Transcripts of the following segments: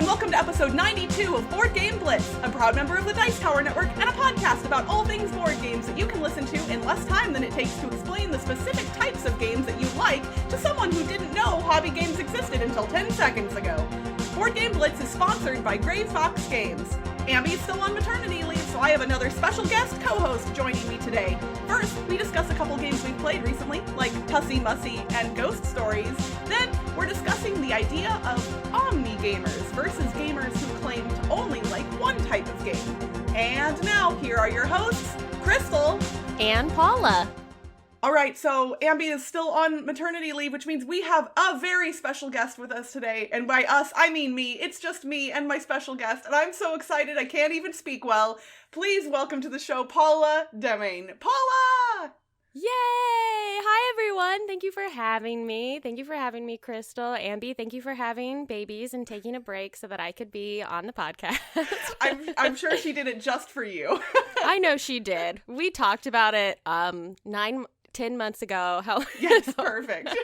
and welcome to episode 92 of Board Game Blitz, a proud member of the Dice Tower Network and a podcast about all things board games that you can listen to in less time than it takes to explain the specific types of games that you like to someone who didn't know hobby games existed until 10 seconds ago. Board Game Blitz is sponsored by Gray Fox Games. Amy's still on maternity leave, so I have another special guest co-host joining me today. First, we discuss a couple games we've played recently, like Tussie Mussie and Ghost Stories. Then, we're discussing the idea of Omnigamers versus gamers who claim to only like one type of game. And now, here are your hosts, Crystal and Paula. All right, so Ambi is still on maternity leave, which means we have a very special guest with us today. And by us, I mean me. It's just me and my special guest, and I'm so excited I can't even speak well. Please welcome to the show, Paula Deming. Paula! Yay! Hi, everyone. Thank you for having me. Thank you for having me, Crystal. Ambi, thank you for having babies and taking a break so that I could be on the podcast. I'm sure she did it just for you. I know she did. We talked about it 10 months ago. Yes, perfect.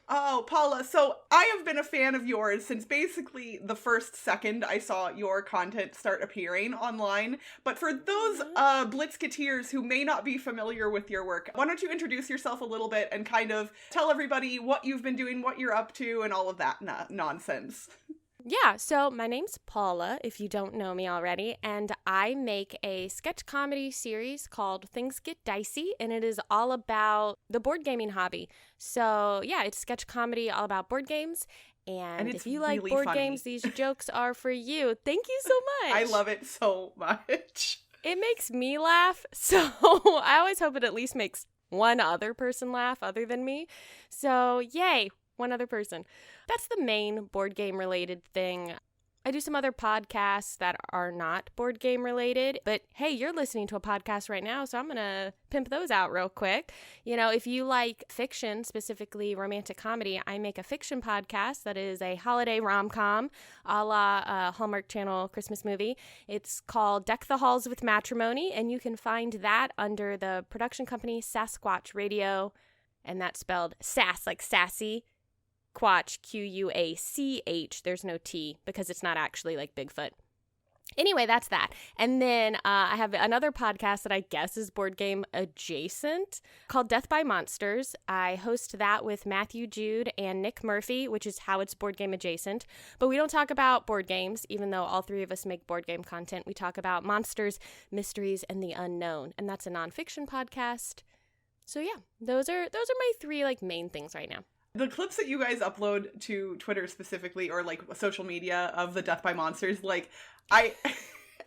Oh, Paula, so I have been a fan of yours since basically the first second I saw your content start appearing online. But for those Blitzketeers who may not be familiar with your work, why don't you introduce yourself a little bit and kind of tell everybody what you've been doing, what you're up to, and all of that nonsense. Yeah, so my name's Paula, if you don't know me already, and I make a sketch comedy series called Things Get Dicey, and it is all about the board gaming hobby. So yeah, it's sketch comedy all about board games, and if you like really board funny. Games, these jokes are for you. Thank you so much. I love it so much. It makes me laugh, so I always hope it at least makes one other person laugh other than me. So yay, one other person. That's the main board game related thing. I do some other podcasts that are not board game related, but hey, you're listening to a podcast right now, so I'm going to pimp those out real quick. You know, if you like fiction, specifically romantic comedy, I make a fiction podcast that is a holiday rom-com a la Hallmark Channel Christmas movie. It's called Deck the Halls with Matrimony, and you can find that under the production company Sasquatch Radio, and that's spelled sass like sassy. Quatch, Quach. There's no T because it's not actually like Bigfoot. Anyway, that's that. And then I have another podcast that I guess is board game adjacent called Death by Monsters. I host that with Matthew Jude and Nick Murphy, which is how it's board game adjacent. But we don't talk about board games, even though all three of us make board game content. We talk about monsters, mysteries, and the unknown. And that's a nonfiction podcast. So yeah, those are my three like main things right now. The clips that you guys upload to Twitter specifically, or like social media of the Death by Monsters, like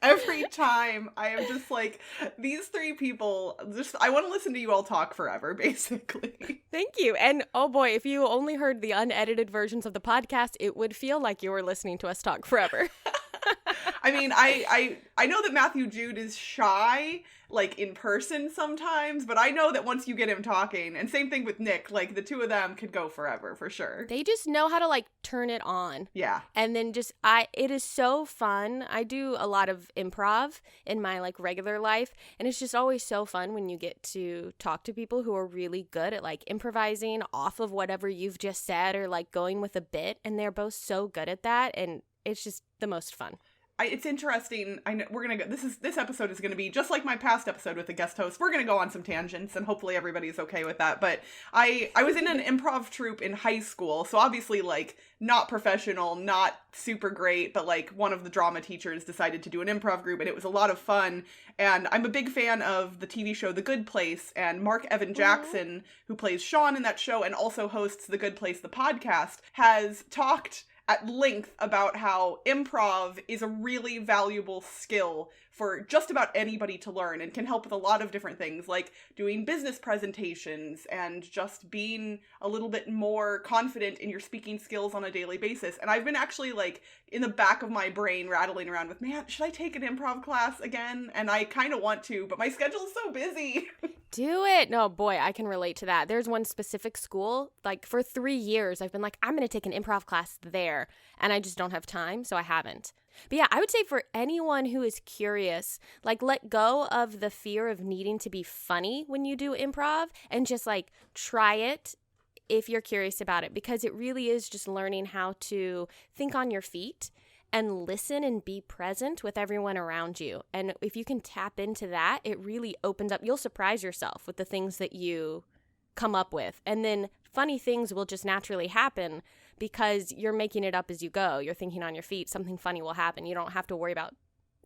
every time I am just like, these three people, I want to listen to you all talk forever, basically. Thank you. And oh boy, if you only heard the unedited versions of the podcast, it would feel like you were listening to us talk forever. I mean, I know that Matthew Jude is shy, like, in person sometimes, but I know that once you get him talking, and same thing with Nick, like, the two of them could go forever, for sure. They just know how to, like, turn it on. Yeah. And then it is so fun. I do a lot of improv in my, like, regular life, and it's just always so fun when you get to talk to people who are really good at, like, improvising off of whatever you've just said, or, like, going with a bit, and they're both so good at that, and it's just the most fun. It's interesting. I know we're gonna go. This episode is gonna be just like my past episode with the guest host. We're gonna go on some tangents, and hopefully everybody's okay with that. But I was in an improv troupe in high school, so obviously like not professional, not super great, but like one of the drama teachers decided to do an improv group, and it was a lot of fun. And I'm a big fan of the TV show The Good Place, and Mark Evan Jackson, who plays Sean in that show and also hosts The Good Place, the podcast, has talked at length about how improv is a really valuable skill for just about anybody to learn and can help with a lot of different things, like doing business presentations and just being a little bit more confident in your speaking skills on a daily basis. And I've been actually like in the back of my brain rattling around with, man, should I take an improv class again? And I kind of want to, but my schedule is so busy. Do it. No, boy, I can relate to that. There's one specific school, like for 3 years, I've been like, I'm going to take an improv class there. And I just don't have time, so I haven't. But yeah, I would say for anyone who is curious, like let go of the fear of needing to be funny when you do improv and just like try it. if you're curious about it, because it really is just learning how to think on your feet and listen and be present with everyone around you. And if you can tap into that, it really opens up. You'll surprise yourself with the things that you come up with. And then funny things will just naturally happen because you're making it up as you go. You're thinking on your feet, something funny will happen. You don't have to worry about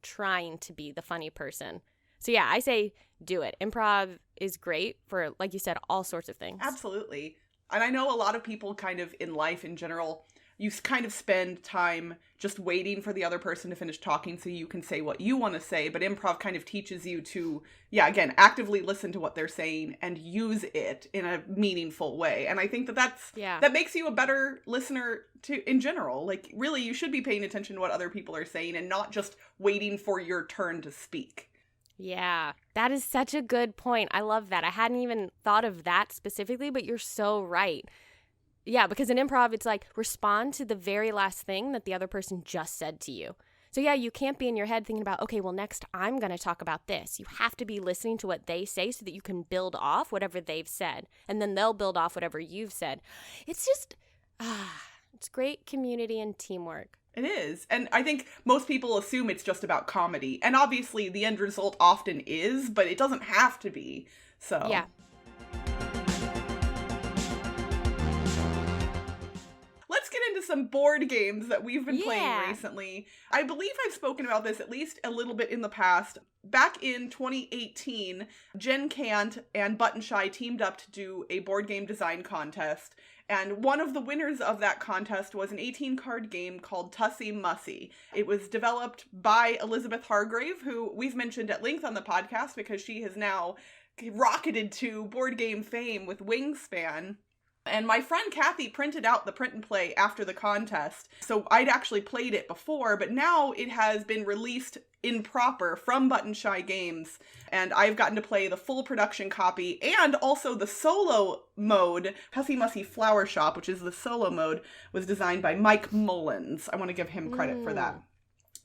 trying to be the funny person. So yeah, I say do it. Improv is great for, like you said, all sorts of things. Absolutely. And I know a lot of people kind of in life in general, you kind of spend time just waiting for the other person to finish talking so you can say what you want to say. But improv kind of teaches you to, again, actively listen to what they're saying and use it in a meaningful way. And I think that makes you a better listener in general. Like, really, you should be paying attention to what other people are saying and not just waiting for your turn to speak. Yeah, that is such a good point. I love that. I hadn't even thought of that specifically, but you're so right. Yeah, because in improv, it's like respond to the very last thing that the other person just said to you. So yeah, you can't be in your head thinking about, okay, well, next I'm going to talk about this. You have to be listening to what they say so that you can build off whatever they've said. And then they'll build off whatever you've said. It's just, it's great community and teamwork. It is. And I think most people assume it's just about comedy. And obviously the end result often is, but it doesn't have to be. So yeah. Let's get into some board games that we've been playing recently. I believe I've spoken about this at least a little bit in the past. Back in 2018, Jen Kant and Button Shy teamed up to do a board game design contest. And one of the winners of that contest was an 18-card game called Tussie Mussie. It was developed by Elizabeth Hargrave, who we've mentioned at length on the podcast because she has now rocketed to board game fame with Wingspan. And my friend Kathy printed out the print and play after the contest. So I'd actually played it before, but now it has been released in proper from Button Shy Games. And I've gotten to play the full production copy and also the solo mode. Tussie Mussie Flower Shop, which is the solo mode, was designed by Mike Mullins. I want to give him credit for that.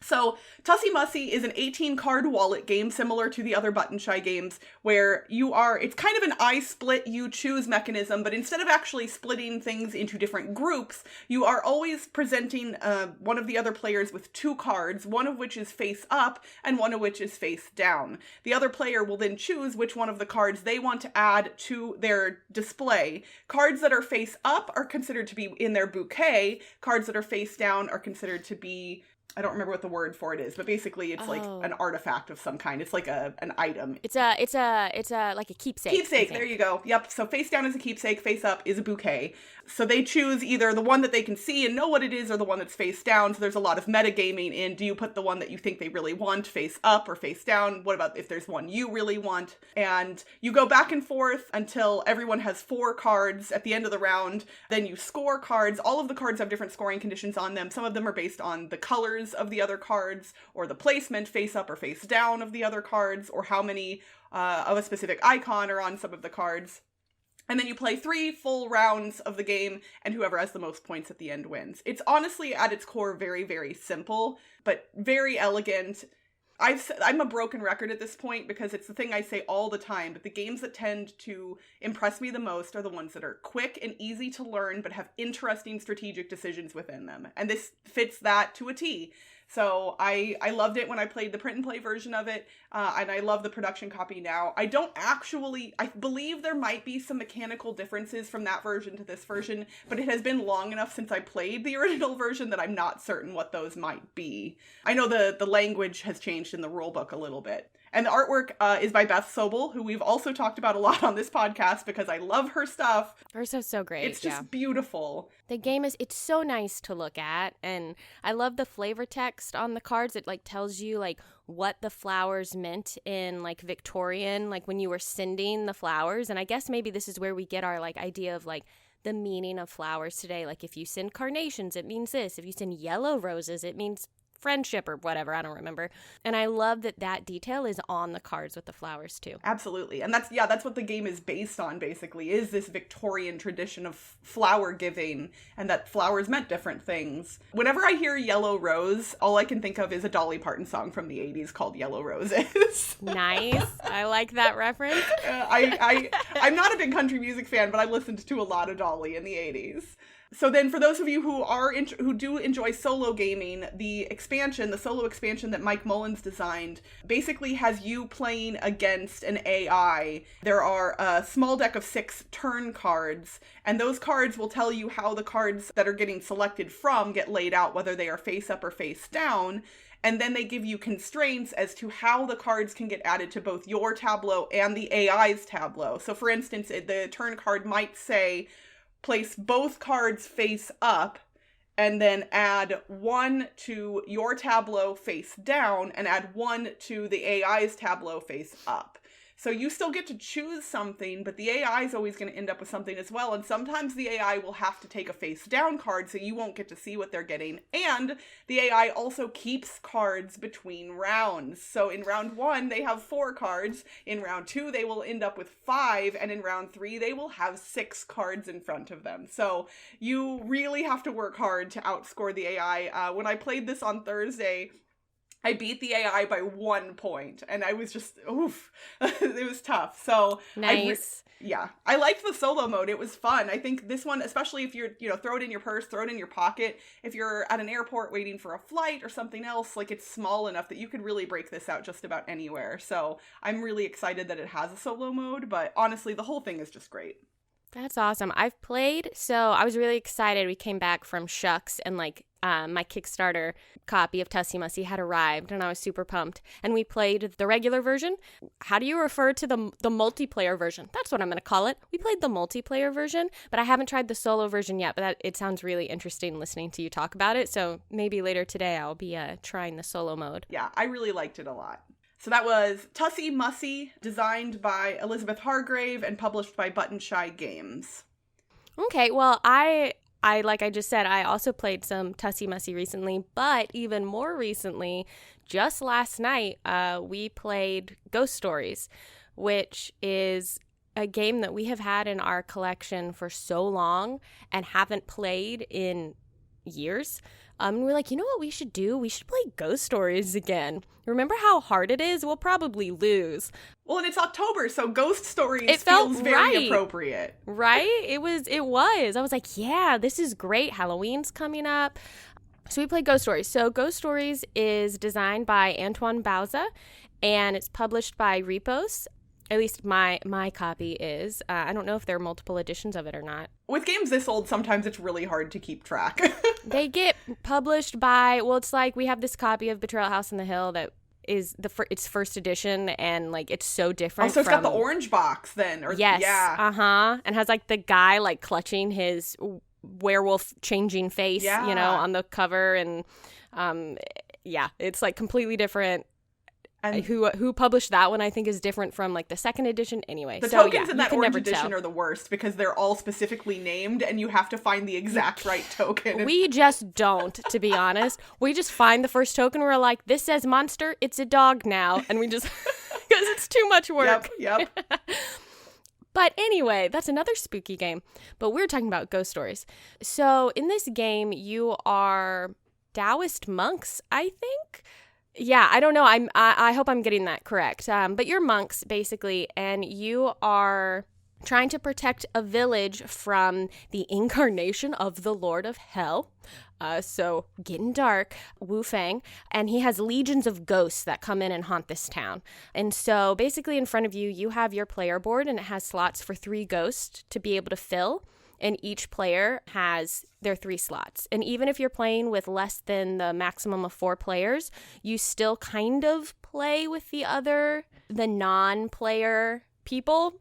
So, Tussie Mussie is an 18-card wallet game similar to the other Button Shy games where it's kind of an I split, you choose mechanism, but instead of actually splitting things into different groups, you are always presenting one of the other players with two cards, one of which is face up and one of which is face down. The other player will then choose which one of the cards they want to add to their display. Cards that are face up are considered to be in their bouquet. Cards that are face down are considered to be, I don't remember what the word for it is, but basically it's like an artifact of some kind. It's like an item. It's like a keepsake. Keepsake, there you go. Yep. So face down is a keepsake, face up is a bouquet. So they choose either the one that they can see and know what it is or the one that's face down. So there's a lot of metagaming in, do you put the one that you think they really want face up or face down? What about if there's one you really want? And you go back and forth until everyone has 4 cards at the end of the round. Then you score cards. All of the cards have different scoring conditions on them. Some of them are based on the colors of the other cards or the placement face up or face down of the other cards or how many of a specific icon are on some of the cards. And then you play 3 full rounds of the game, and whoever has the most points at the end wins. It's honestly, at its core, very, very simple, but very elegant. I'm a broken record at this point because it's the thing I say all the time, but the games that tend to impress me the most are the ones that are quick and easy to learn, but have interesting strategic decisions within them. And this fits that to a T. So I loved it when I played the print and play version of it, and I love the production copy now. I believe there might be some mechanical differences from that version to this version, but it has been long enough since I played the original version that I'm not certain what those might be. I know the language has changed in the rulebook a little bit. And the artwork is by Beth Sobel, who we've also talked about a lot on this podcast because I love her stuff. Her stuff's so great. It's just beautiful. The game it's so nice to look at, and I love the flavor text on the cards. It tells you what the flowers meant in Victorian, when you were sending the flowers. And I guess maybe this is where we get our idea of the meaning of flowers today. If you send carnations, it means this. If you send yellow roses, it means friendship or whatever. I don't remember. And I love that detail is on the cards with the flowers too. Absolutely. And that's what the game is based on, basically, is this Victorian tradition of flower giving, and that flowers meant different things. Whenever I hear Yellow Rose, all I can think of is a Dolly Parton song from the 80s called Yellow Roses. Nice. I like that reference. I'm not a big country music fan, but I listened to a lot of Dolly in the 80s. So then for those of you who do enjoy solo gaming, the solo expansion that Mike Mullins designed basically has you playing against an AI. There are a small deck of 6 turn cards, and those cards will tell you how the cards that are getting selected from get laid out, whether they are face up or face down. And then they give you constraints as to how the cards can get added to both your tableau and the AI's tableau. So for instance, the turn card might say, place both cards face up and then add 1 to your tableau face down and add 1 to the AI's tableau face up. So you still get to choose something, but the AI is always going to end up with something as well. And sometimes the AI will have to take a face down card, so you won't get to see what they're getting. And the AI also keeps cards between rounds. So in round 1, they have 4 cards. In round 2, they will end up with 5. And in round 3, they will have 6 cards in front of them. So you really have to work hard to outscore the AI. When I played this on Thursday, I beat the AI by 1 point, and I was just, oof, it was tough. So nice. I liked the solo mode. It was fun. I think this one, especially if you're, throw it in your purse, throw it in your pocket. If you're at an airport waiting for a flight or something else, like, it's small enough that you could really break this out just about anywhere. So I'm really excited that it has a solo mode, but honestly, the whole thing is just great. That's awesome. I've played, so I was really excited. We came back from Shucks, and my Kickstarter copy of Tussie Mussie had arrived, and I was super pumped. And we played the regular version. How do you refer to the multiplayer version? That's what I'm going to call it. We played the multiplayer version, but I haven't tried the solo version yet, but it sounds really interesting listening to you talk about it. So maybe later today I'll be trying the solo mode. Yeah, I really liked it a lot. So that was Tussie Mussie, designed by Elizabeth Hargrave and published by Button Shy Games. Okay, well, I like I just said, I also played some Tussie Mussie recently, but even more recently, just last night, we played Ghost Stories, which is a game that we have had in our collection for so long and haven't played in years. And we're like, you know what we should do? We should play Ghost Stories again. Remember how hard it is? We'll probably lose. Well, and it's October, so Ghost Stories feels very appropriate. Right? It was. I was like, yeah, this is great. Halloween's coming up. So we played Ghost Stories. So Ghost Stories is designed by Antoine Bauza, and it's published by Repos. At least my copy is. I don't know if there are multiple editions of it or not. With games this old, sometimes it's really hard to keep track. They get published by, well, it's like we have this copy of Betrayal House on the Hill that is its first edition, and like it's so different. Oh, so it's got the orange box then. Yes. Yeah. And has like the guy like clutching his werewolf changing face, on the cover, and it's like completely different. And who published that one, I think, is different from like the second edition. Anyway, the tokens in that orange edition are the worst because they're all specifically named, and you have to find the exact right token. We just don't, to be honest. We just find the first token. We're like, this says monster. It's a dog now, and we just because it's too much work. Yep. But anyway, that's another spooky game. But we're talking about Ghost Stories. So in this game, you are Taoist monks, I think. Yeah, I don't know. I hope I'm getting that correct. But you're monks, basically, and you are trying to protect a village from the incarnation of the Lord of Hell. So getting dark, Wu Fang, and he has legions of ghosts that come in and haunt this town. And so basically in front of you, you have your player board, and it has slots for 3 ghosts to be able to fill. And each player has their 3 slots. And even if you're playing with less than the maximum of 4 players, you still kind of play with the non-player people.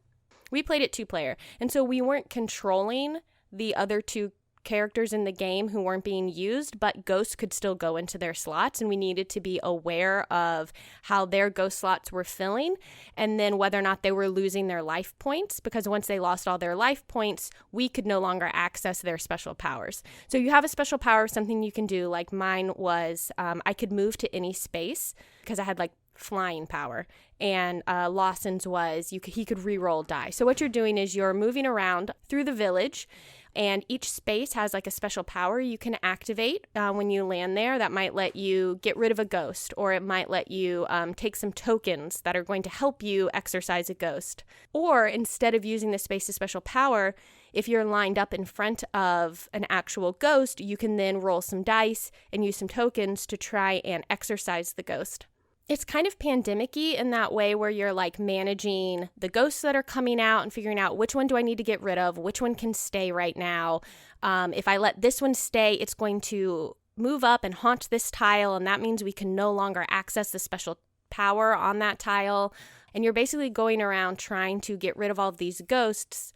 We played it 2-player. And so we weren't controlling the other 2 characters in the game who weren't being used, but ghosts could still go into their slots, and we needed to be aware of how their ghost slots were filling, and then whether or not they were losing their life points, because once they lost all their life points, we could no longer access their special powers. So you have a special power, something you can do, like mine was I could move to any space because I had like flying power, and Lawson's was he could re-roll die. So what you're doing is you're moving around through the village, and each space has like a special power you can activate when you land there. That might let you get rid of a ghost, or it might let you take some tokens that are going to help you exorcise a ghost. Or instead of using the space's special power, if you're lined up in front of an actual ghost, you can then roll some dice and use some tokens to try and exorcise the ghost. It's kind of pandemic-y in that way, where you're like managing the ghosts that are coming out and figuring out which one do I need to get rid of, which one can stay right now. If I let this one stay, it's going to move up and haunt this tile, and that means we can no longer access the special power on that tile. And you're basically going around trying to get rid of all of these ghosts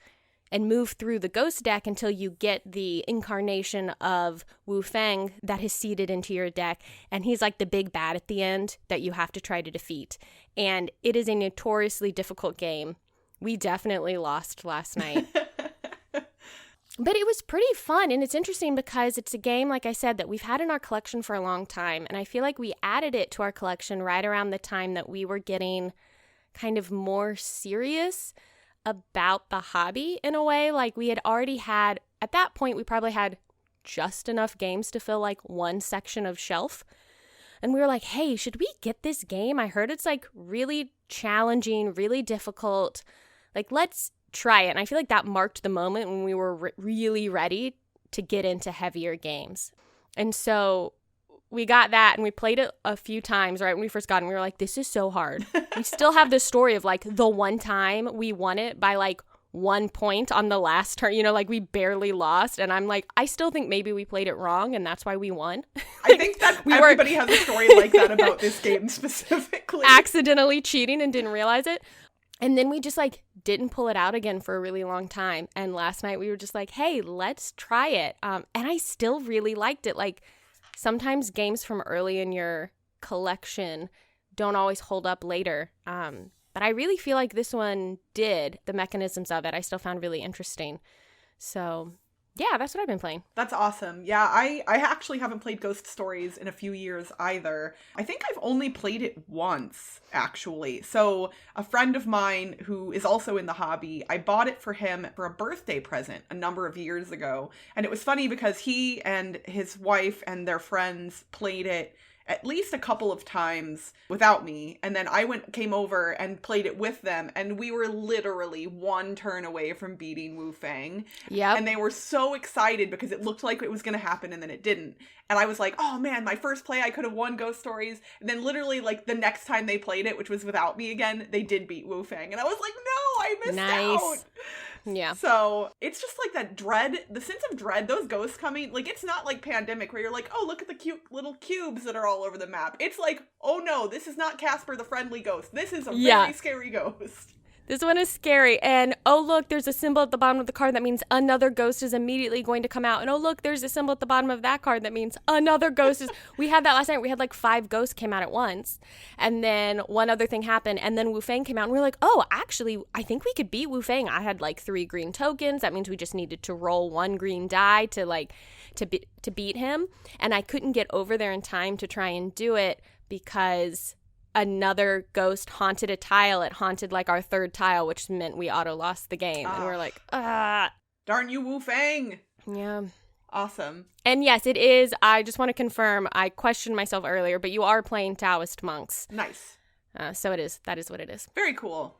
and move through the ghost deck until you get the incarnation of Wu Feng that is seeded into your deck. And he's like the big bad at the end that you have to try to defeat. And it is a notoriously difficult game. We definitely lost last night. But it was pretty fun, and it's interesting because it's a game, like I said, that we've had in our collection for a long time. And I feel like we added it to our collection right around the time that we were getting kind of more serious about the hobby in a way. Like we had already had, at that point, we probably had just enough games to fill like one section of shelf. And we were like, hey, should we get this game? I heard it's like really challenging, really difficult. Like, let's try it. And I feel like that marked the moment when we were really ready to get into heavier games. And so we got that and we played it a few times right when we first got it. And we were like, this is so hard. We still have this story of like the one time we won it by like 1 point on the last turn, like we barely lost. And I'm like, I still think maybe we played it wrong and that's why we won. I think that everybody has a story like that about this game specifically. Accidentally cheating and didn't realize it. And then we just like didn't pull it out again for a really long time. And last night we were just like, hey, let's try it. And I still really liked it. Like, sometimes games from early in your collection don't always hold up later. But I really feel like this one did. The mechanisms of it I still found really interesting. So yeah, that's what I've been playing. That's awesome. Yeah, I actually haven't played Ghost Stories in a few years either. I think I've only played it once, actually. So a friend of mine who is also in the hobby, I bought it for him for a birthday present a number of years ago. And it was funny because he and his wife and their friends played it at least a couple of times without me. And then I came over and played it with them. And we were literally one turn away from beating Wu Feng. Yep. And they were so excited because it looked like it was going to happen and then it didn't. And I was like, oh man, my first play, I could have won Ghost Stories. And then literally like the next time they played it, which was without me again, they did beat Wu Feng. And I was like, no, I missed out. Yeah. So it's just like that dread, the sense of dread, those ghosts coming, like it's not like Pandemic where you're like, oh, look at the cute little cubes that are all over the map. It's like, oh no, this is not Casper the Friendly Ghost. This is a very scary ghost. This one is scary. And oh, look, there's a symbol at the bottom of the card that means another ghost is immediately going to come out. And oh, look, there's a symbol at the bottom of that card that means another ghost is... We had that last night. We had like 5 ghosts came out at once. And then one other thing happened. And then Wu Feng came out. And we were like, oh, actually, I think we could beat Wu Feng. I had like 3 green tokens. That means we just needed to roll 1 green die to beat him. And I couldn't get over there in time to try and do it because... another ghost haunted a tile. It haunted like our 3rd tile, which meant we auto lost the game. And we're like, darn you, Wu Feng. Yeah. Awesome. And yes, it is. I just want to confirm, I questioned myself earlier, but you are playing Taoist monks. Nice. So it is. That is what it is. Very cool.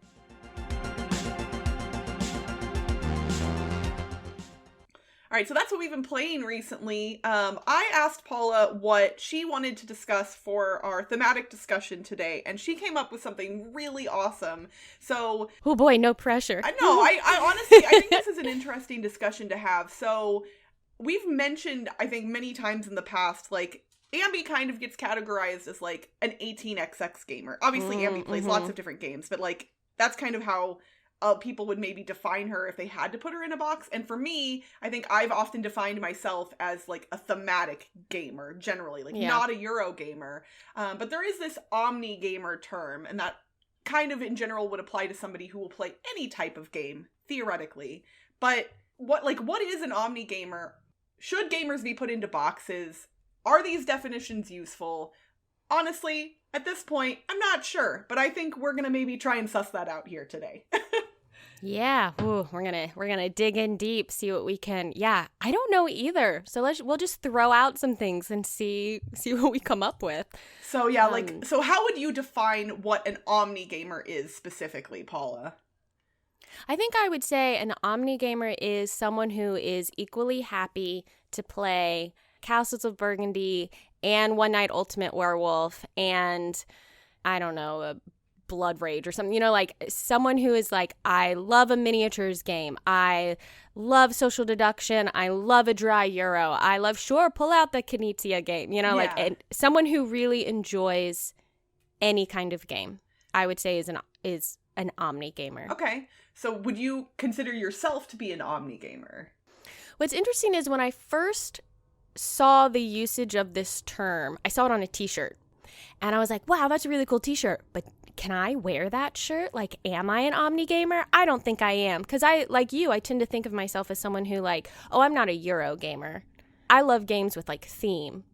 All right, so that's what we've been playing recently. I asked Paula what she wanted to discuss for our thematic discussion today, and she came up with something really awesome. So, oh boy, no pressure. I know. I honestly, I think this is an interesting discussion to have. So, we've mentioned, I think, many times in the past, like, Ambi kind of gets categorized as like an 18xx gamer. Obviously, Ambi plays lots of different games, but like that's kind of how people would maybe define her if they had to put her in a box. And for me, I think I've often defined myself as like a thematic gamer, generally, like not a Euro gamer. But there is this omnigamer term, and that kind of in general would apply to somebody who will play any type of game, theoretically. But what is an omnigamer? Should gamers be put into boxes? Are these definitions useful? Honestly, at this point, I'm not sure, but I think we're going to maybe try and suss that out here today. Yeah, ooh, we're gonna dig in deep, see what we can. Yeah, I don't know either. So we'll just throw out some things and see what we come up with. So yeah, so how would you define what an omnigamer is specifically, Paula? I think I would say an omnigamer is someone who is equally happy to play Castles of Burgundy and One Night Ultimate Werewolf and, I don't know, a Blood Rage or something, like someone who is like, I love a miniatures game. I love social deduction. I love a dry Euro. I love, pull out the Knizia game, and someone who really enjoys any kind of game, I would say is an omnigamer. Okay. So would you consider yourself to be an omnigamer? What's interesting is when I first saw the usage of this term, I saw it on a t-shirt and I was like, wow, that's a really cool t-shirt, but can I wear that shirt? Like, am I an omnigamer? I don't think I am, because I tend to think of myself as someone who I'm not a Euro gamer. I love games with theme.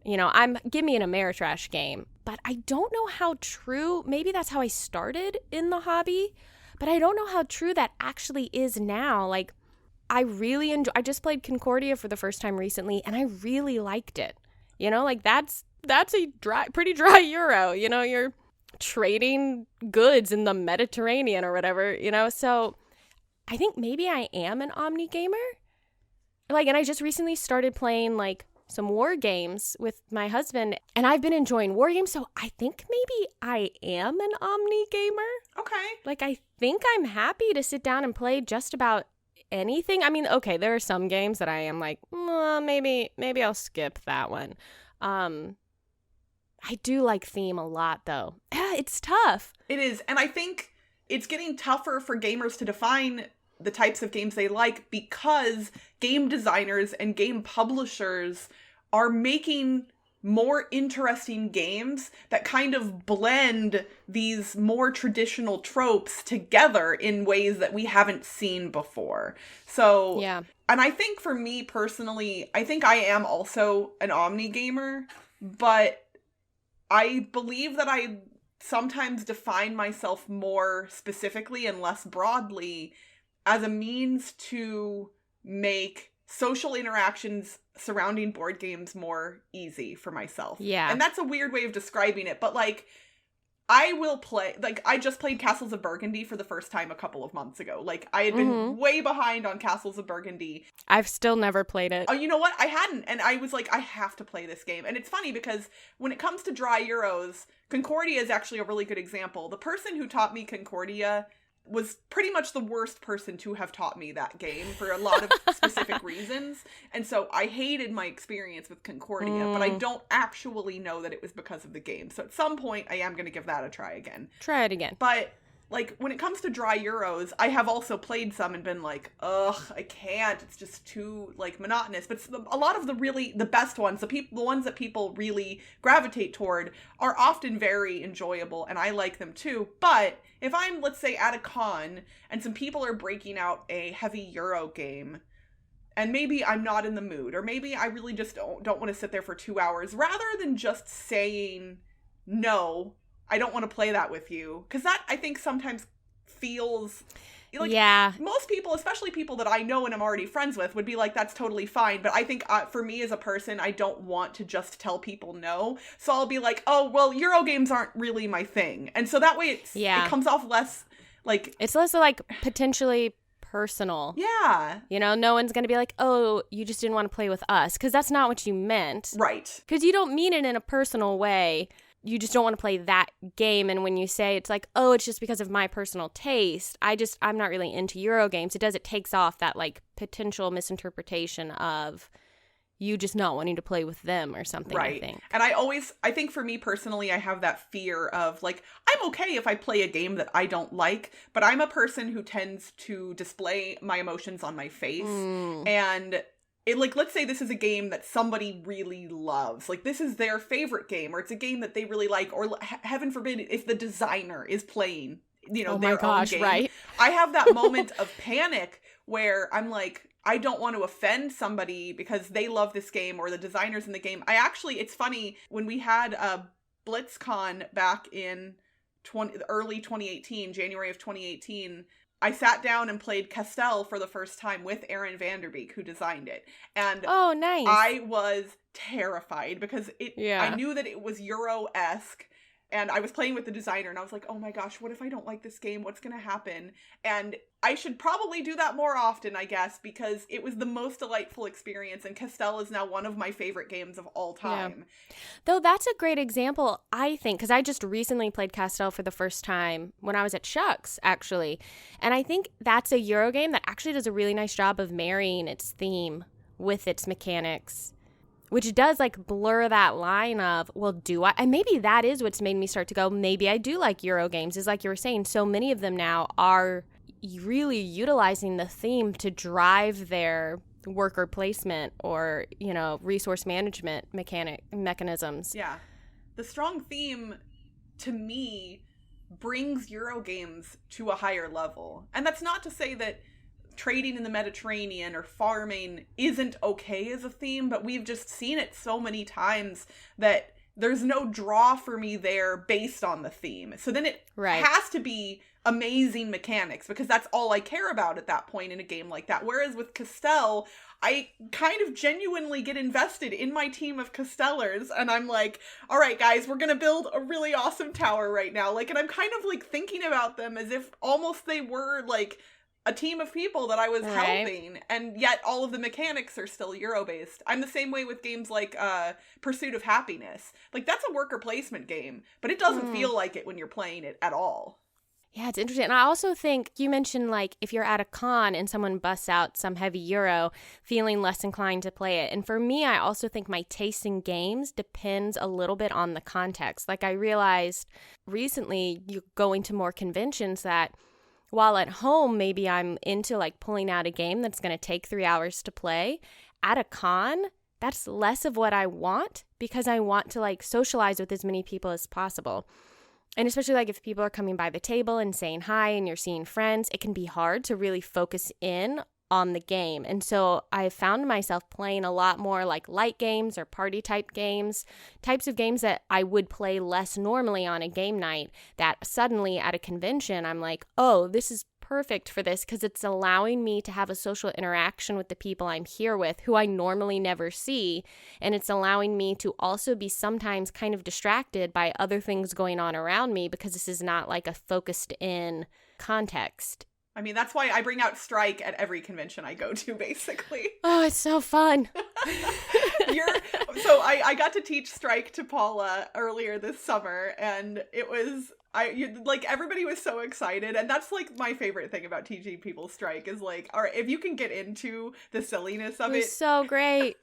Give me an Ameritrash game, but I don't know how true, maybe that's how I started in the hobby, but I don't know how true that actually is now. I really I just played Concordia for the first time recently, and I really liked it. That's a pretty dry Euro. You're trading goods in the Mediterranean or whatever, so I think maybe I am an omnigamer. And I just recently started playing some war games with my husband, and I've been enjoying war games, so I think maybe I am an omnigamer. Okay. I think I'm happy to sit down and play just about anything. I mean, okay, there are some games that I am maybe I'll skip that one. I do like theme a lot, though. It's tough. It is. And I think it's getting tougher for gamers to define the types of games they like because game designers and game publishers are making more interesting games that kind of blend these more traditional tropes together in ways that we haven't seen before. So, yeah. And I think for me personally, I think I am also an omnigamer, but I believe that I sometimes define myself more specifically and less broadly as a means to make social interactions surrounding board games more easy for myself. Yeah. And that's a weird way of describing it, but I will play, I just played Castles of Burgundy for the first time a couple of months ago. I had been way behind on Castles of Burgundy. I've still never played it. Oh, you know what? I hadn't. And I was I have to play this game. And it's funny because when it comes to dry Euros, Concordia is actually a really good example. The person who taught me Concordia was pretty much the worst person to have taught me that game for a lot of specific reasons. And so I hated my experience with Concordia, but I don't actually know that it was because of the game. So at some point, I am going to give that a try again. Try it again. But when it comes to dry Euros, I have also played some and been ugh, I can't. It's just too monotonous. But a lot of the best ones, the ones that people really gravitate toward, are often very enjoyable, and I like them too. But if I'm, let's say, at a con and some people are breaking out a heavy Euro game, and maybe I'm not in the mood, or maybe I really just don't want to sit there for 2 hours, rather than just saying no, I don't want to play that with you. Because that, I think, sometimes feels yeah. Most people, especially people that I know and I'm already friends with, would be that's totally fine. But I think for me as a person, I don't want to just tell people no. So I'll be oh, well, Euro games aren't really my thing. And so that way it comes off less it's less potentially personal. Yeah. No one's going to be oh, you just didn't want to play with us. Because that's not what you meant. Right. Because you don't mean it in a personal way. You just don't want to play that game. And when you say it's oh, it's just because of my personal taste, I'm not really into Euro games. It takes off that potential misinterpretation of, you just not wanting to play with them or something, right. I think. And I think for me personally, I have that fear of like, I'm okay if I play a game that I don't like, but I'm a person who tends to display my emotions on my face. And it, like, let's say this is a game that somebody really loves. Like, this is their favorite game, or it's a game that they really like, or heaven forbid, if the designer is playing, you know, their own game. Right? I have that moment of panic where I'm like, I don't want to offend somebody because they love this game or the designers in the game. It's funny, when we had BlitzCon back in early 2018, January of 2018, I sat down and played Castell for the first time with Aaron Vanderbeek, who designed it. And oh, nice. I was terrified because I knew that it was Euro-esque. And I was playing with the designer, and I was like, oh my gosh, what if I don't like this game? What's going to happen? And I should probably do that more often, I guess, because it was the most delightful experience, and Castell is now one of my favorite games of all time. Yeah. Though that's a great example, I think, because I just recently played Castell for the first time when I was at Shucks, actually. And I think that's a Euro game that actually does a really nice job of marrying its theme with its mechanics, which does, like, blur that line of, well, do I? And maybe that is what's made me start to go, maybe I do like Euro games. Is like you were saying, so many of them now are really utilizing the theme to drive their worker placement or, you know, resource management mechanisms. Yeah. The strong theme, to me, brings Euro games to a higher level. And that's not to say that trading in the Mediterranean or farming isn't okay as a theme, but we've just seen it so many times that there's no draw for me there based on the theme. So then it has to be amazing mechanics, because that's all I care about at that point in a game like that. Whereas with Castell, I kind of genuinely get invested in my team of Castellers, and I'm like, all right, guys, we're going to build a really awesome tower right now. Like, and I'm kind of like thinking about them as if almost they were like a team of people that I was helping, and yet all of the mechanics are still Euro-based. I'm the same way with games like Pursuit of Happiness. Like, that's a worker placement game, but it doesn't feel like it when you're playing it at all. Yeah, it's interesting. And I also think you mentioned, like, if you're at a con and someone busts out some heavy Euro, feeling less inclined to play it. And for me, I also think my taste in games depends a little bit on the context. Like, I realized recently, you going to more conventions, that while at home, maybe I'm into, like, pulling out a game that's going to take 3 hours to play, at a con, that's less of what I want, because I want to, like, socialize with as many people as possible. And especially, like, if people are coming by the table and saying hi and you're seeing friends, it can be hard to really focus in on the game. And so I found myself playing a lot more, like, light games or party type games, types of games that I would play less normally on a game night, that suddenly at a convention, I'm like, oh, this is perfect for this, because it's allowing me to have a social interaction with the people I'm here with, who I normally never see. And it's allowing me to also be sometimes kind of distracted by other things going on around me, because this is not like a focused in context. I mean, that's why I bring out Strike at every convention I go to, basically. Oh, it's so fun. So I got to teach Strike to Paula earlier this summer, and it was, like, everybody was so excited. And that's, like, my favorite thing about teaching people Strike is, like, all right, if you can get into the silliness of it. It's so great.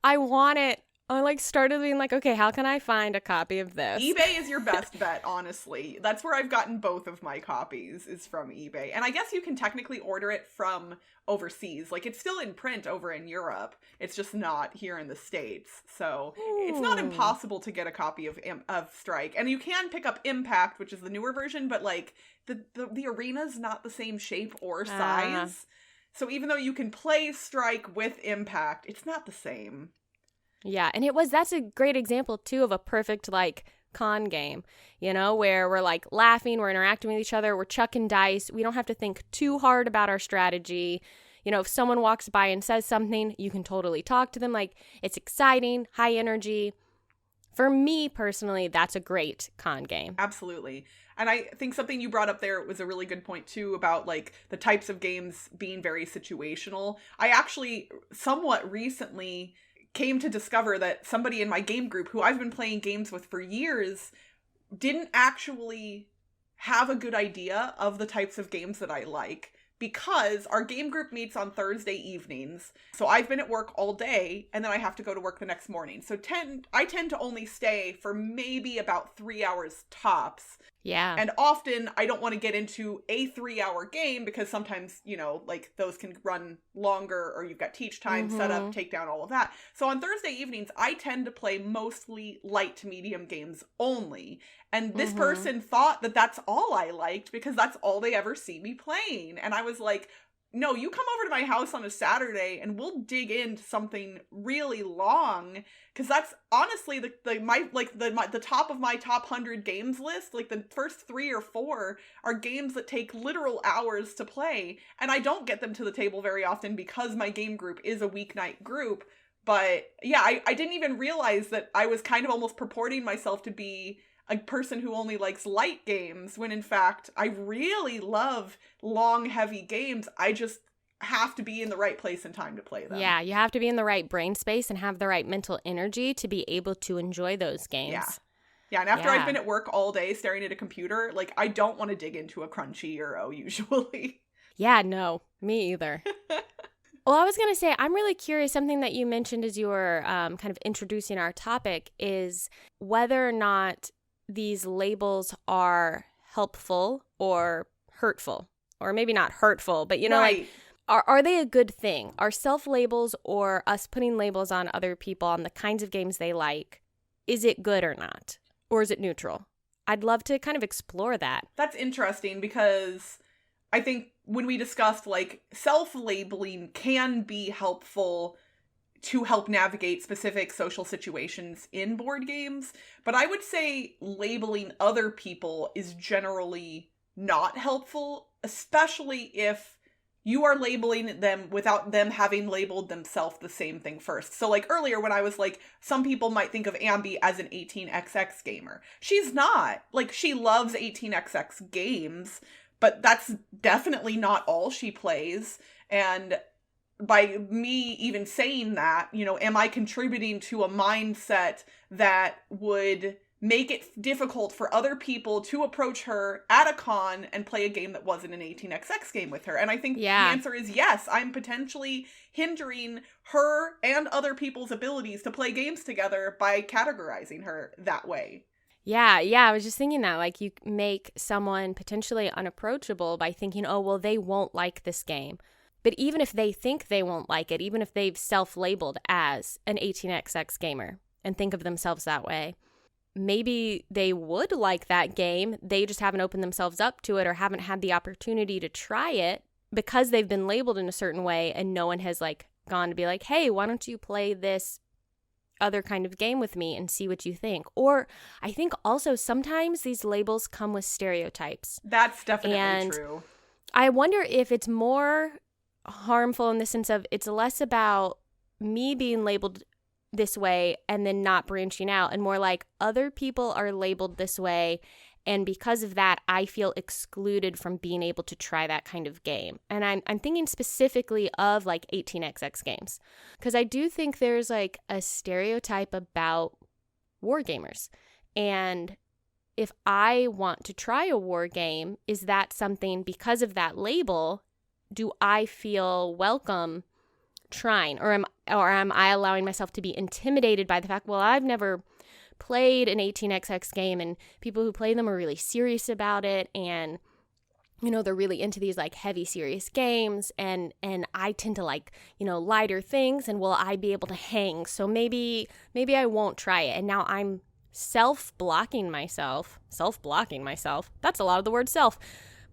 I want it. I, like, started being like, okay, how can I find a copy of this? eBay is your best bet, honestly. That's where I've gotten both of my copies, is from eBay. And I guess you can technically order it from overseas. Like, it's still in print over in Europe. It's just not here in the States. So it's not impossible to get a copy of Strike. And you can pick up Impact, which is the newer version, but, like, the arena's not the same shape or size. So even though you can play Strike with Impact, it's not the same. Yeah, and that's a great example, too, of a perfect, like, con game, you know, where we're, like, laughing, we're interacting with each other, we're chucking dice, we don't have to think too hard about our strategy. You know, if someone walks by and says something, you can totally talk to them. Like, it's exciting, high energy. For me, personally, that's a great con game. Absolutely. And I think something you brought up there was a really good point, too, about, like, the types of games being very situational. I actually, somewhat recently, came to discover that somebody in my game group, who I've been playing games with for years, didn't actually have a good idea of the types of games that I like. because our game group meets on Thursday evenings. So I've been at work all day, and then I have to go to work the next morning. So I tend to only stay for maybe about 3 hours tops. Yeah. And often I don't want to get into a 3-hour game because sometimes, you know, like those can run longer, or you've got teach time, set up, take down, all of that. So on Thursday evenings, I tend to play mostly light to medium games only. And this person thought that that's all I liked because that's all they ever see me playing. And I was like, no, you come over to my house on a Saturday and we'll dig into something really long, because that's honestly the top of my top 100 games list. Like the first 3 or 4 are games that take literal hours to play, and I don't get them to the table very often because my game group is a weeknight group. But yeah, I didn't even realize that I was kind of almost purporting myself to be a person who only likes light games, when in fact I really love long, heavy games. I just have to be in the right place and time to play them. Yeah, you have to be in the right brain space and have the right mental energy to be able to enjoy those games. Yeah, and after I've been at work all day staring at a computer, like, I don't want to dig into a crunchy Euro usually. Yeah, no, me either. Well, I was going to say, I'm really curious, something that you mentioned as you were kind of introducing our topic is whether or not these labels are helpful or hurtful, or maybe not hurtful, but you know, right. like, are they a good thing? Are self-labels or us putting labels on other people on the kinds of games they like, is it good or not? Or is it neutral? I'd love to kind of explore that. That's interesting, because I think when we discussed, like, self-labeling can be helpful to help navigate specific social situations in board games, but I would say labeling other people is generally not helpful, especially if you are labeling them without them having labeled themselves the same thing first. So like earlier when I was like, some people might think of Ambi as an 18xx gamer. She's not. Like, she loves 18xx games, but that's definitely not all she plays. And by me even saying that, you know, am I contributing to a mindset that would make it difficult for other people to approach her at a con and play a game that wasn't an 18xx game with her? And I think the answer is yes. I'm potentially hindering her and other people's abilities to play games together by categorizing her that way. Yeah, I was just thinking that, like, you make someone potentially unapproachable by thinking, oh, well, they won't like this game. But even if they think they won't like it, even if they've self-labeled as an 18xx gamer and think of themselves that way, maybe they would like that game. They just haven't opened themselves up to it or haven't had the opportunity to try it because they've been labeled in a certain way, and no one has, like, gone to be like, hey, why don't you play this other kind of game with me and see what you think? Or I think also sometimes these labels come with stereotypes. That's definitely true. I wonder if it's more harmful in the sense of it's less about me being labeled this way and then not branching out, and more like other people are labeled this way, and because of that I feel excluded from being able to try that kind of game. And I'm thinking specifically of like 18xx games, because I do think there's like a stereotype about wargamers, and if I want to try a war game, is that something, because of that label, do I feel welcome trying, or am I allowing myself to be intimidated by the fact, well, I've never played an 18xx game and people who play them are really serious about it, and you know, they're really into these like heavy serious games, and I tend to like, you know, lighter things, and will I be able to hang? So maybe I won't try it. And now I'm self-blocking myself. That's a lot of the word self.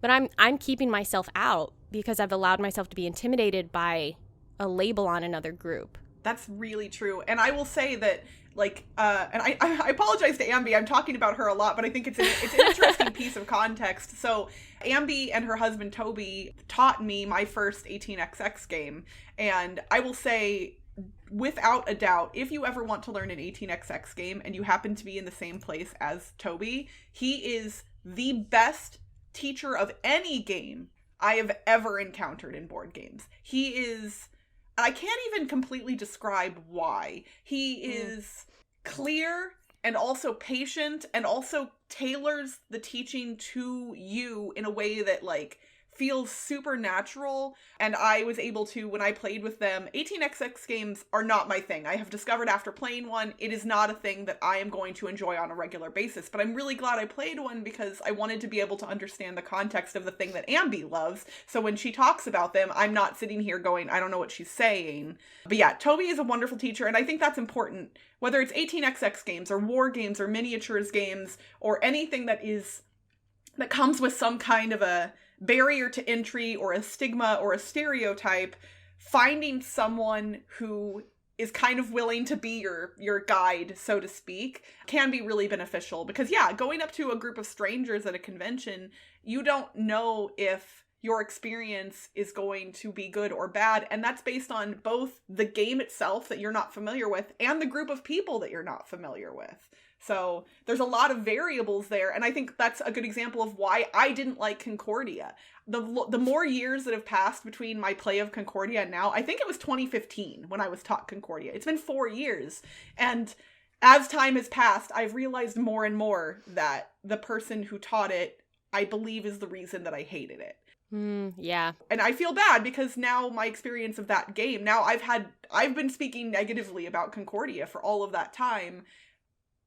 But I'm keeping myself out because I've allowed myself to be intimidated by a label on another group. That's really true. And I will say that, like, and I apologize to Ambi, I'm talking about her a lot, but I think it's an interesting piece of context. So Ambi and her husband Toby taught me my first 18xx game. And I will say, without a doubt, if you ever want to learn an 18xx game and you happen to be in the same place as Toby, he is the best teacher of any game I have ever encountered in board games. He is, I can't even completely describe why. He is clear and also patient, and also tailors the teaching to you in a way that, like, feels super natural, and I was able to, when I played with them, 18xx games are not my thing. I have discovered after playing one, it is not a thing that I am going to enjoy on a regular basis, but I'm really glad I played one because I wanted to be able to understand the context of the thing that Ambi loves, so when she talks about them, I'm not sitting here going, I don't know what she's saying. But yeah, Toby is a wonderful teacher, and I think that's important, whether it's 18xx games, or war games, or miniatures games, or anything that comes with some kind of a barrier to entry or a stigma or a stereotype. Finding someone who is kind of willing to be your guide, so to speak, can be really beneficial. Because yeah, going up to a group of strangers at a convention, you don't know if your experience is going to be good or bad. And that's based on both the game itself that you're not familiar with and the group of people that you're not familiar with. So there's a lot of variables there, and I think that's a good example of why I didn't like Concordia. The more years that have passed between my play of Concordia and now, I think it was 2015 when I was taught Concordia. It's been 4 years, and as time has passed, I've realized more and more that the person who taught it, I believe, is the reason that I hated it. Yeah. And I feel bad because now my experience of that game, now I've been speaking negatively about Concordia for all of that time.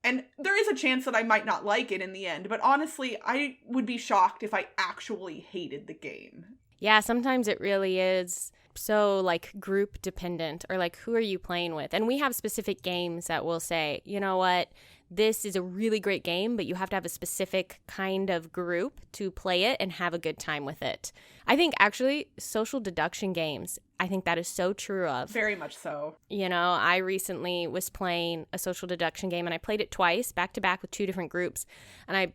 And there is a chance that I might not like it in the end, but honestly, I would be shocked if I actually hated the game. Yeah, sometimes it really is so like group dependent, or like who are you playing with? And we have specific games that will say, you know what, this is a really great game, but you have to have a specific kind of group to play it and have a good time with it. I think actually social deduction games, I think that is so true of. Very much so. You know, I recently was playing a social deduction game, and I played it twice, back to back with 2 different groups. And I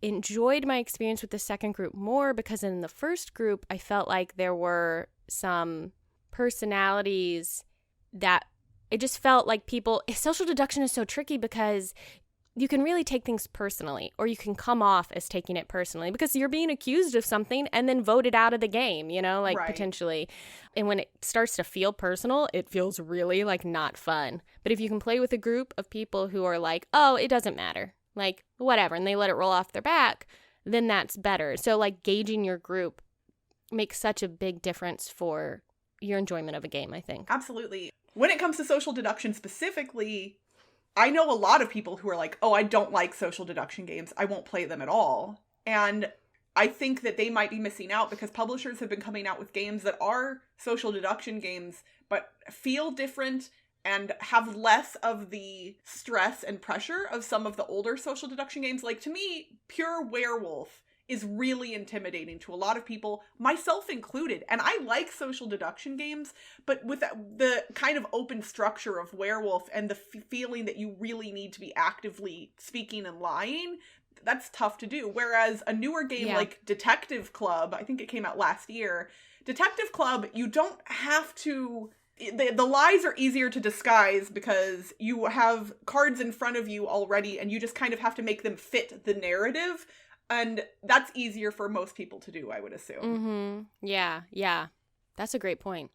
enjoyed my experience with the second group more because in the first group, I felt like there were some personalities that it just felt like people. Social deduction is so tricky because you can really take things personally, or you can come off as taking it personally because you're being accused of something and then voted out of the game, you know, like right. Potentially. And when it starts to feel personal, it feels really like not fun. But if you can play with a group of people who are like, oh, it doesn't matter, like whatever, and they let it roll off their back, then that's better. So like gauging your group makes such a big difference for your enjoyment of a game, I think. Absolutely. When it comes to social deduction specifically, I know a lot of people who are like, oh, I don't like social deduction games. I won't play them at all. And I think that they might be missing out because publishers have been coming out with games that are social deduction games, but feel different and have less of the stress and pressure of some of the older social deduction games. Like, to me, pure Werewolf is really intimidating to a lot of people, myself included. And I like social deduction games, but with the kind of open structure of Werewolf and the feeling that you really need to be actively speaking and lying, that's tough to do. Whereas a newer game like Detective Club, I think it came out last year, Detective Club, you don't have to... The lies are easier to disguise because you have cards in front of you already and you just kind of have to make them fit the narrative. And that's easier for most people to do, I would assume. Mm-hmm. Yeah. That's a great point.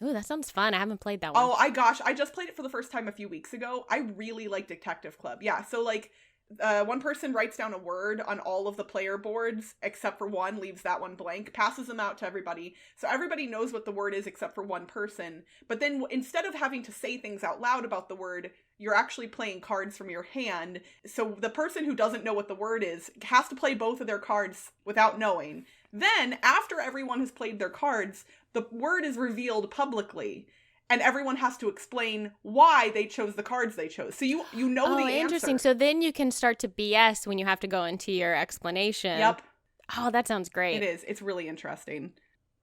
Ooh, that sounds fun. I haven't played that one. Oh, I just played it for the first time a few weeks ago. I really like Detective Club. Yeah, so like one person writes down a word on all of the player boards except for one, leaves that one blank, passes them out to everybody. So everybody knows what the word is except for one person. But then instead of having to say things out loud about the word, you're actually playing cards from your hand. So the person who doesn't know what the word is has to play both of their cards without knowing. Then, after everyone has played their cards, the word is revealed publicly. And everyone has to explain why they chose the cards they chose. So you know the answer. Oh, interesting. So then you can start to BS when you have to go into your explanation. Yep. Oh, that sounds great. It is. It's really interesting.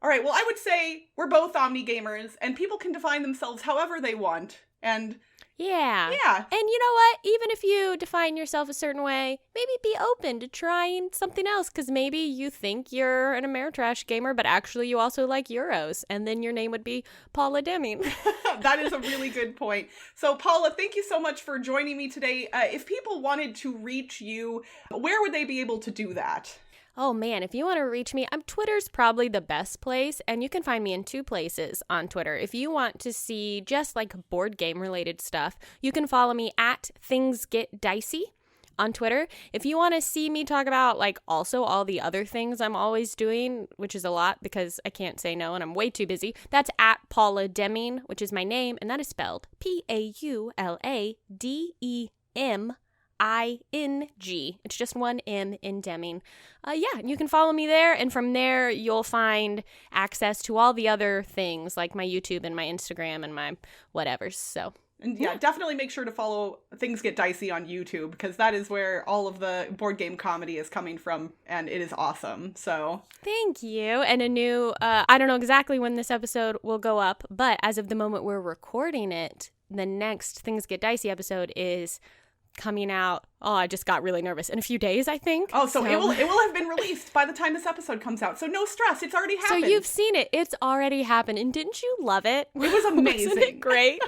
All right. Well, I would say we're both Omnigamers, and people can define themselves however they want. And yeah. And you know what? Even if you define yourself a certain way, maybe be open to trying something else, because maybe you think you're an Ameritrash gamer, but actually you also like Euros, and then your name would be Paula Deming. That is a really good point. So, Paula, thank you so much for joining me today. If people wanted to reach you, where would they be able to do that? Oh man, if you want to reach me, Twitter's probably the best place, and you can find me in 2 places on Twitter. If you want to see just like board game related stuff, you can follow me at Things Get Dicey on Twitter. If you want to see me talk about like also all the other things I'm always doing, which is a lot because I can't say no and I'm way too busy, that's at Paula Deming, which is my name, and that is spelled PaulademIng. It's just one M in Deming. You can follow me there, and from there you'll find access to all the other things like my YouTube and my Instagram and my whatever. So. And definitely make sure to follow Things Get Dicey on YouTube, because that is where all of the board game comedy is coming from, and it is awesome. So thank you. And a new, I don't know exactly when this episode will go up, but as of the moment we're recording it, the next Things Get Dicey episode is coming out. Oh, I just got really nervous. In a few days, I think. Oh, so it will have been released by the time this episode comes out. So no stress. It's already happened. So you've seen it. It's already happened. And didn't you love it? It was amazing. Wasn't it great?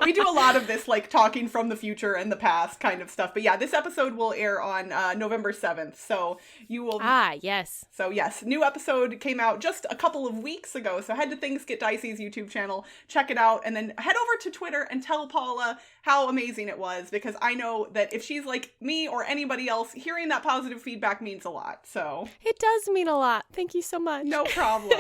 We do a lot of this, like, talking from the future and the past kind of stuff. But yeah, this episode will air on November 7th. So you will... Ah, yes. So yes, new episode came out just a couple of weeks ago. So head to Things Get Dicey's YouTube channel, check it out, and then head over to Twitter and tell Paula how amazing it was. Because I know that if she's like me or anybody else, hearing that positive feedback means a lot. So it does mean a lot. Thank you so much. No problem.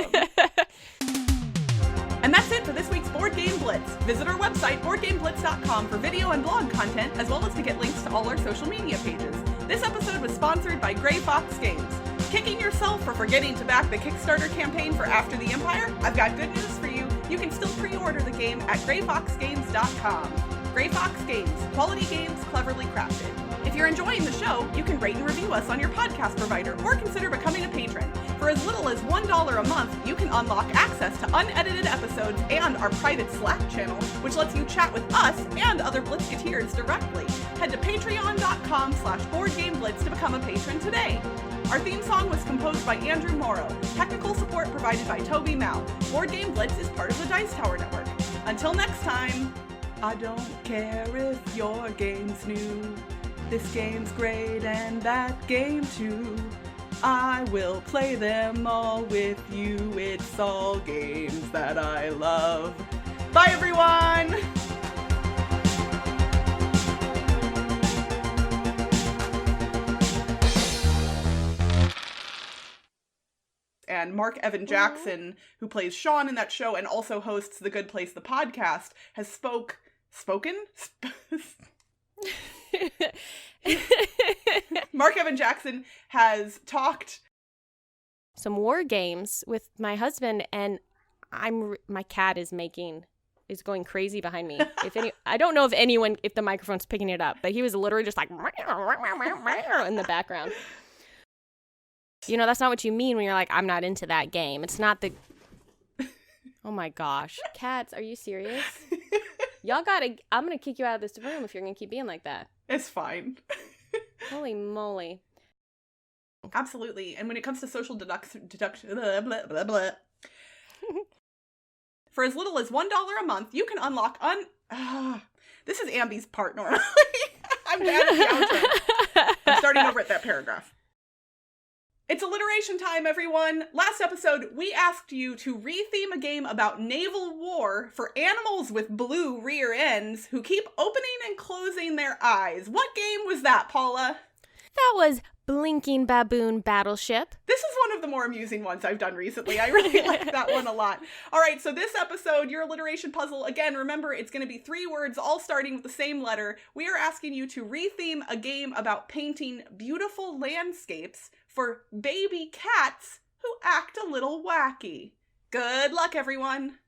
And that's it for this week's Board Game Blitz. Visit our website, boardgameblitz.com, for video and blog content, as well as to get links to all our social media pages. This episode was sponsored by Grey Fox Games. Kicking yourself for forgetting to back the Kickstarter campaign for After the Empire? I've got good news for you. You can still pre-order the game at greyfoxgames.com. Grey Fox Games, quality games cleverly crafted. If you're enjoying the show, you can rate and review us on your podcast provider, or consider becoming a patron. For as little as $1 a month, you can unlock access to unedited episodes and our private Slack channel, which lets you chat with us and other Blitzketeers directly. Head to patreon.com/boardgameblitz to become a patron today. Our theme song was composed by Andrew Morrow. Technical support provided by Toby Mao. Board Game Blitz is part of the Dice Tower Network. Until next time, I don't care if your game's new. This game's great and that game too. I will play them all with you. It's all games that I love. Bye, everyone! And Mark Evan Jackson, who plays Sean in that show and also hosts The Good Place, the podcast, has spoken? Mark Evan Jackson has talked some war games with my husband, and my cat is going crazy behind me. I don't know if the microphone's picking it up, but he was literally just like in the background. You know, that's not what you mean when you're like, I'm not into that game. It's not the... Oh my gosh. Cats, are you serious? I'm going to kick you out of this room if you're going to keep being like that. It's fine. Holy moly. Absolutely. And when it comes to social deduction, blah, blah, blah, blah. For as little as $1 a month, you can unlock this is Ambi's part normally. I'm bad at the outro. I'm starting over at that paragraph. It's alliteration time, everyone. Last episode, we asked you to retheme a game about naval war for animals with blue rear ends who keep opening and closing their eyes. What game was that, Paula? That was Blinking Baboon Battleship. This is one of the more amusing ones I've done recently. I really like that one a lot. All right, so this episode, your alliteration puzzle, again, remember, it's going to be 3 words, all starting with the same letter. We are asking you to retheme a game about painting beautiful landscapes for baby cats who act a little wacky. Good luck, everyone.